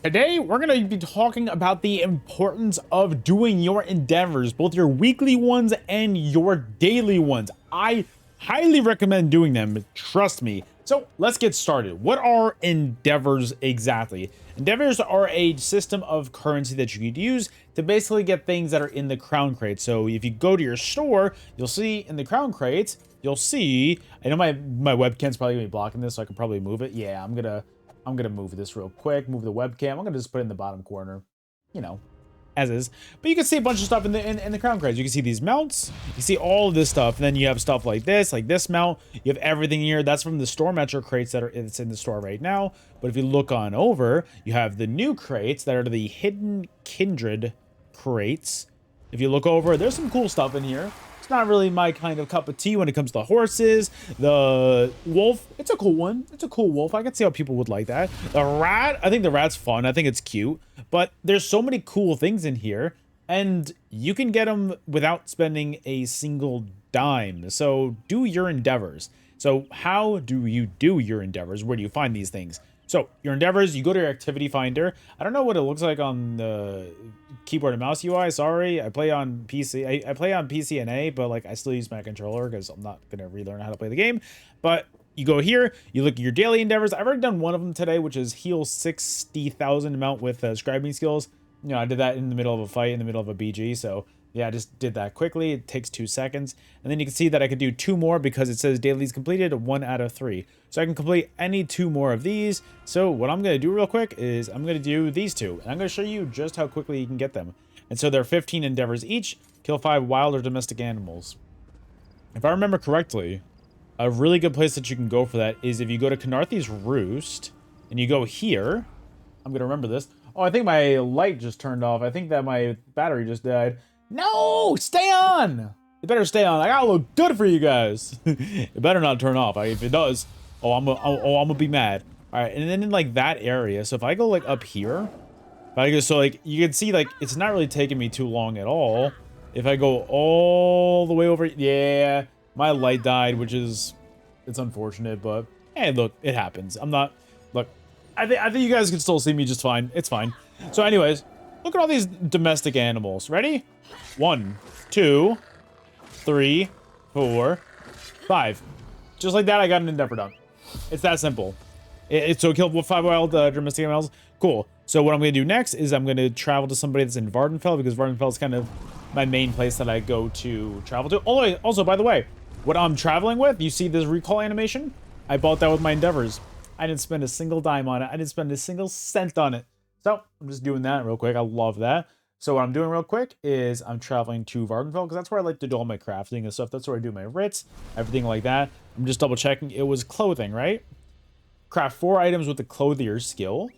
Today, we're going to be talking about the importance of doing your endeavors, both your weekly ones and your daily ones. I highly recommend doing them, trust me. So let's get started. What are endeavors exactly? Endeavors are a system of currency that you could use to basically get things that are in the crown crate. So if you go to your store, you'll see in the crown crates, you'll see, I know my webcam's probably gonna be blocking this, so I can probably move it. Yeah, I'm gonna move this real quick, move the webcam. I'm gonna just put it in the bottom corner, you know, as is. But you can see a bunch of stuff in the crown crates. You can see these mounts. You see all of this stuff. And then you have stuff like this mount. You have everything here. That's from the store metro crates it's in the store right now. But if you look on over, you have the new crates that are the hidden kindred crates. If you look over, there's some cool stuff in here. It's not really my kind of cup of tea when it comes to horses. The wolf, it's a cool one. It's a cool wolf. I can see how people would like that. The rat, I think the rat's fun. I think it's cute. But there's so many cool things in here, and you can get them without spending a single dime. So do your endeavors. So how do you do your endeavors? Where do you find these things? So your endeavors, you go to your activity finder. I don't know what it looks like on the keyboard and mouse UI. Sorry, I play on PC. I play on PC and A, but like I still use my controller because I'm not gonna relearn how to play the game. But you go here, you look at your daily endeavors. I've already done one of them today, which is heal 60,000 amount with scribing skills. You know, I did that in the middle of a fight, in the middle of a BG. So yeah, I just did that quickly. It takes 2 seconds. And then you can see that I could do 2 more because it says dailies completed 1 out of 3. So I can complete any 2 more of these. So what I'm going to do real quick is I'm going to do these 2. And I'm going to show you just how quickly you can get them. And so there are 15 endeavors each. Kill 5 wild or domestic animals. If I remember correctly, a really good place that you can go for that is if you go to Knarthi's Roost and you go here. I'm going to remember this. Oh, I think my light just turned off. I think that my battery just died. No, stay on. It better stay on. I gotta look good for you guys. It better not turn off. If it does, I'm gonna be mad. All right, and then in like that area. So if I go like up here, if I go, so like you can see like it's not really taking me too long at all. If I go all the way over, yeah, my light died, which is it's unfortunate, but hey, look, it happens. I'm not. Look, I think you guys can still see me just fine. It's fine. So, anyways. Look at all these domestic animals. Ready? 1, 2, 3, 4, 5. Just like that, I got an endeavor done. It's that simple. So killed 5 wild domestic animals. Cool. So what I'm going to do next is I'm going to travel to somebody that's in Vardenfell, because Vardenfell is kind of my main place that I go to travel to. Also, by the way, what I'm traveling with, you see this recall animation? I bought that with my endeavors. I didn't spend a single dime on it. I didn't spend a single cent on it. So I'm just doing that real quick. I love that. So what I'm doing real quick is I'm traveling to Vardenfell because that's where I like to do all my crafting and stuff. That's where I do my writs, everything like that. I'm just double checking. It was clothing, right? Craft 4 items with the clothier skill.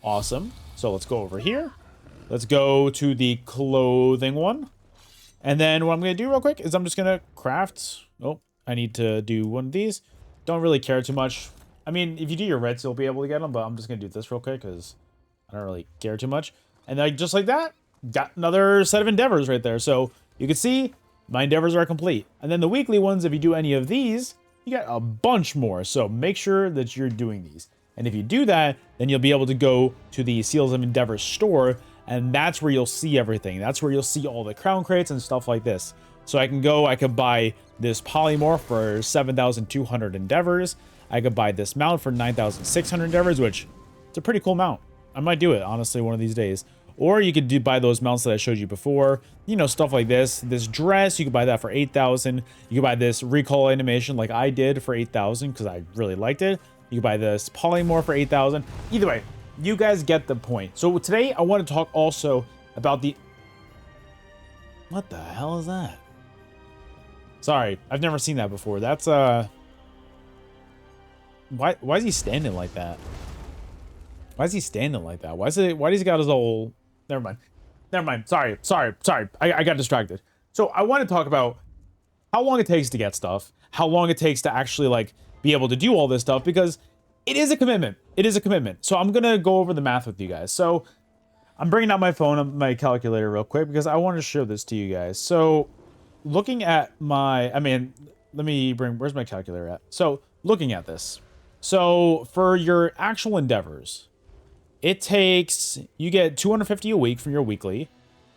Awesome. So let's go over here. Let's go to the clothing one. And then what I'm going to do real quick is I'm just going to craft. Oh, I need to do one of these. Don't really care too much. I mean, if you do your writs, you'll be able to get them, but I'm just going to do this real quick because I don't really care too much. And then just like that, got another set of endeavors right there. So you can see my endeavors are complete. And then the weekly ones, if you do any of these, you get a bunch more. So make sure that you're doing these. And if you do that, then you'll be able to go to the Seals of Endeavor store. And that's where you'll see everything. That's where you'll see all the crown crates and stuff like this. So I could buy this polymorph for 7,200 endeavors. I could buy this mount for 9,600 endeavors, which it's a pretty cool mount. I might do it, honestly, one of these days. Or you could buy those mounts that I showed you before. You know, stuff like this. This dress, you could buy that for 8,000. You could buy this recall animation like I did for 8,000 because I really liked it. You could buy this polymorph for 8,000. Either way, you guys get the point. So today, I want to talk also about the... What the hell is that? Sorry, I've never seen that before. That's, Why is he standing like that? Why is he standing like that? Why does he got his old... Never mind. Sorry. I got distracted. So I want to talk about how long it takes to get stuff, how long it takes to actually, like, be able to do all this stuff, because it is a commitment. It is a commitment. So I'm going to go over the math with you guys. So I'm bringing out my phone, my calculator real quick, because I want to show this to you guys. So looking at my... Where's my calculator at? So looking at this. So for your actual endeavors... it takes, you get 250 a week from your weekly,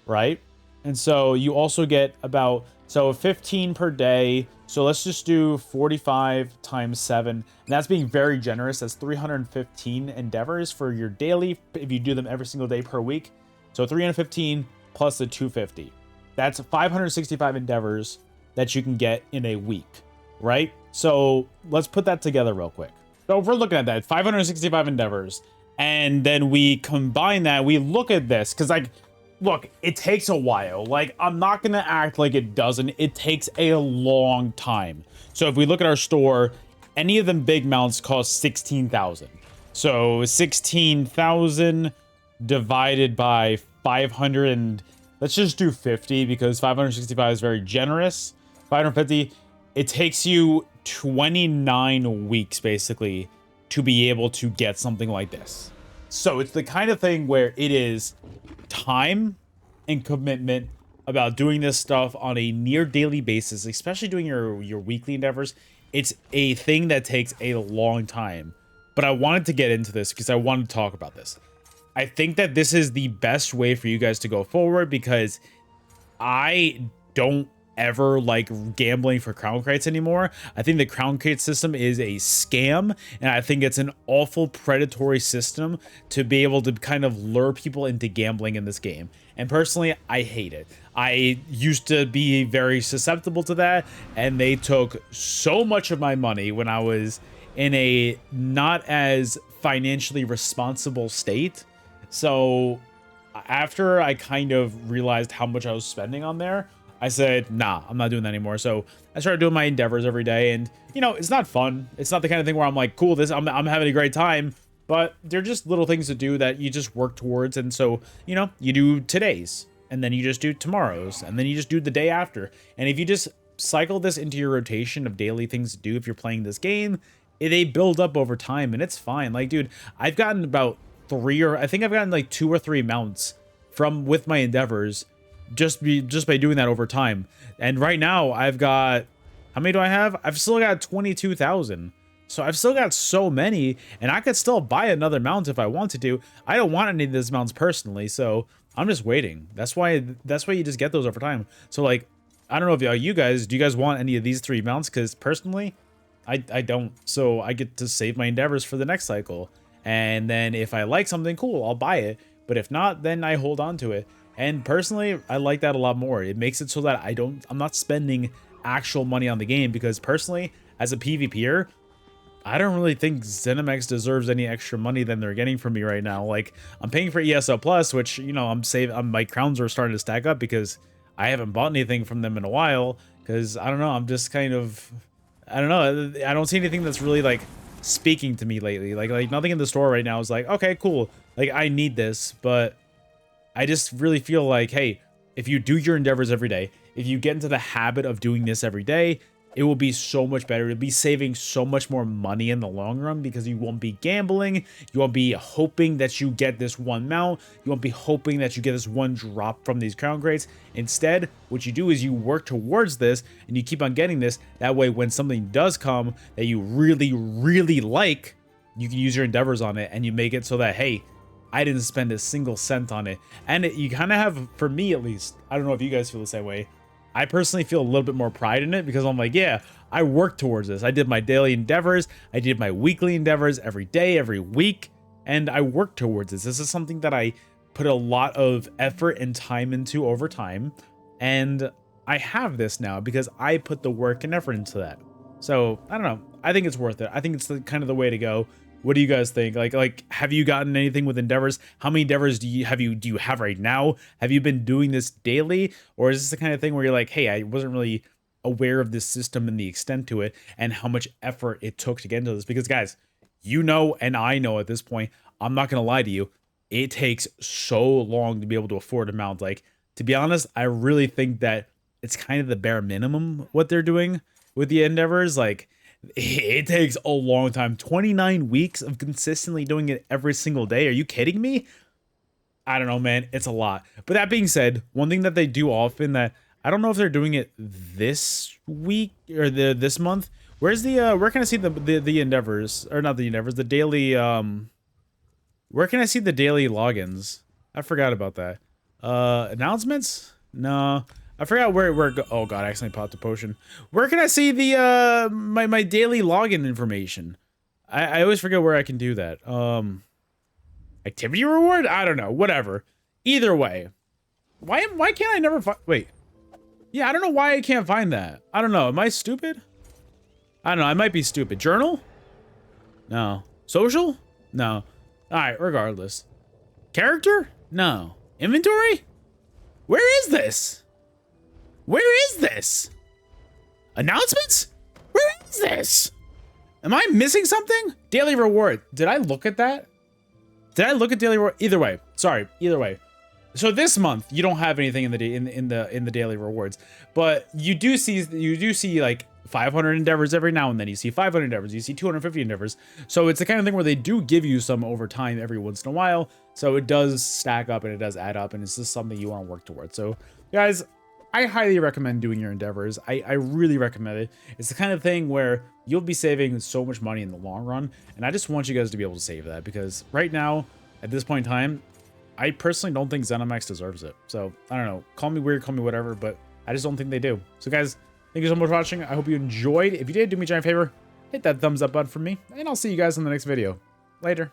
right? And so you also get about, so 15 per day. So let's just do 45 times 7. And that's being very generous. That's 315 endeavors for your daily if you do them every single day per week. So 315 plus the 250. That's 565 endeavors that you can get in a week, right? So let's put that together real quick. So if we're looking at that, 565 endeavors, and then we combine that, we look at this, because like, look, it takes a while. Like, I'm not gonna act like it doesn't. It takes a long time. So if we look at our store, any of them big mounts cost 16,000. So 16,000 divided by 500, and let's just do 50 because 565 is very generous. 550, it takes you 29 weeks basically to be able to get something like this. So it's the kind of thing where it is time and commitment about doing this stuff on a near daily basis, especially doing your weekly endeavors. It's a thing that takes a long time, but I wanted to get into this because I wanted to talk about this. I think that this is the best way for you guys to go forward because I don't ever like gambling for crown crates anymore. I think the crown crate system is a scam, and I think it's an awful predatory system to be able to kind of lure people into gambling in this game. And personally, I hate it. I used to be very susceptible to that, and they took so much of my money when I was in a not as financially responsible state. So after I kind of realized how much I was spending on there, I said, nah, I'm not doing that anymore. So I started doing my endeavors every day, and you know, it's not fun. It's not the kind of thing where I'm like, cool, I'm having a great time, but they're just little things to do that you just work towards. And so, you know, you do today's, and then you just do tomorrow's, and then you just do the day after. And if you just cycle this into your rotation of daily things to do, if you're playing this game, they build up over time, and it's fine. Like, dude, I've gotten about I think I've gotten like 2 or 3 mounts with my endeavors just by doing that over time. And right now I've got, how many do I have? I've still got 22,000. So I've still got so many, and I could still buy another mount if I wanted to. I don't want any of these mounts personally, so I'm just waiting. That's why you just get those over time. So like, I don't know if you guys, do you guys want any of these 3 mounts? Because personally, I don't. So I get to save my endeavors for the next cycle. And then if I like something cool, I'll buy it. But if not, then I hold on to it. And personally, I like that a lot more. It makes it so that I'm not spending actual money on the game, because personally, as a PvPer, I don't really think ZeniMax deserves any extra money than they're getting from me right now. Like, I'm paying for ESO Plus, which, you know, my crowns are starting to stack up because I haven't bought anything from them in a while. Because, I don't know, I'm just kind of, I don't know, I don't see anything that's really, like, speaking to me lately. Like nothing in the store right now is like, okay, cool. Like, I need this, but I just really feel like, hey, if you do your endeavors every day, if you get into the habit of doing this every day, it will be so much better. It'll be saving so much more money in the long run because you won't be gambling. You won't be hoping that you get this one mount. You won't be hoping that you get this one drop from these crown crates. Instead, what you do is you work towards this and you keep on getting this. That way, when something does come that you really, really like, you can use your endeavors on it and you make it so that, hey, I didn't spend a single cent on it. And you kind of have, for me at least, I don't know if you guys feel the same way, I personally feel a little bit more pride in it because I'm like, yeah, I worked towards this. I did my daily endeavors. I did my weekly endeavors every day, every week, and I worked towards this. This is something that I put a lot of effort and time into over time, and I have this now because I put the work and effort into that. So, I don't know. I think it's worth it. I think it's kind of the way to go. What do you guys think? Like, have you gotten anything with endeavors? How many endeavors do you have right now? Have you been doing this daily? Or is this the kind of thing where you're like, hey, I wasn't really aware of this system and the extent to it and how much effort it took to get into this? Because guys, you know, and I know at this point, I'm not going to lie to you. It takes so long to be able to afford a mount. Like, to be honest, I really think that it's kind of the bare minimum what they're doing with the endeavors. Like, it takes a long time. 29 weeks of consistently doing it every single day. Are you kidding me? I don't know, man. It's a lot. But that being said, one thing that they do often that I don't know if they're doing it this week or this month. Where's the where can I see the endeavors, or not the endeavors, the daily Where can I see the daily logins? I forgot about that. Announcements? No. I forgot where oh god, I accidentally popped a potion. Where can I see the my daily login information? I always forget where I can do that. Activity reward? I don't know. Whatever. Either way. Why can't I never find... Wait. Yeah, I don't know why I can't find that. I don't know. Am I stupid? I don't know. I might be stupid. Journal? No. Social? No. Alright, regardless. Character? No. Inventory? Where is this? Where is this? Announcements? Where is this? Am I missing something? Daily reward. Did I look at that? Did I look at daily reward? Either way. Sorry. Either way. So this month you don't have anything in the daily rewards, but you do see like 500 endeavors every now and then. You see 500 endeavors, you see 250 endeavors. So it's the kind of thing where they do give you some over time every once in a while. So it does stack up and it does add up, and it's just something you want to work towards. So guys, I highly recommend doing your endeavors. I really recommend it. It's the kind of thing where you'll be saving so much money in the long run. And I just want you guys to be able to save that, because right now, at this point in time, I personally don't think ZeniMax deserves it. So, I don't know. Call me weird, call me whatever, but I just don't think they do. So, guys, thank you so much for watching. I hope you enjoyed. If you did, do me a giant favor. Hit that thumbs up button for me, and I'll see you guys in the next video. Later.